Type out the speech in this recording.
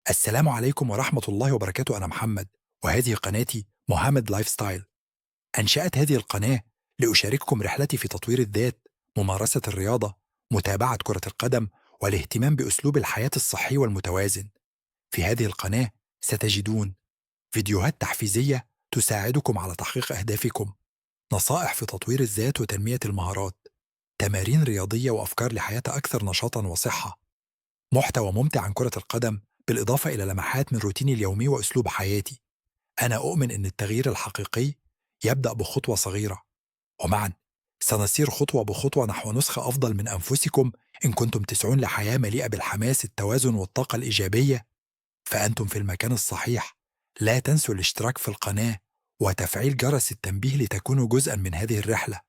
السلام عليكم ورحمة الله وبركاته. أنا محمد، وهذه قناتي مهمد لايف ستايل. أنشأت هذه القناة لأشارككم رحلتي في تطوير الذات، ممارسة الرياضة، متابعة كرة القدم، والاهتمام بأسلوب الحياة الصحي والمتوازن. في هذه القناة ستجدون فيديوهات تحفيزية تساعدكم على تحقيق أهدافكم، نصائح في تطوير الذات وتنمية المهارات، تمارين رياضية وأفكار لحياة أكثر نشاطا وصحة، محتوى ممتع عن كرة القدم، بالإضافة إلى لمحات من روتيني اليومي وأسلوب حياتي. أنا أؤمن أن التغيير الحقيقي يبدأ بخطوة صغيرة، ومعا سنسير خطوة بخطوة نحو نسخة أفضل من أنفسكم. إن كنتم تسعون لحياة مليئة بالحماس، التوازن والطاقة الإيجابية، فأنتم في المكان الصحيح. لا تنسوا الاشتراك في القناة وتفعيل جرس التنبيه لتكونوا جزءا من هذه الرحلة.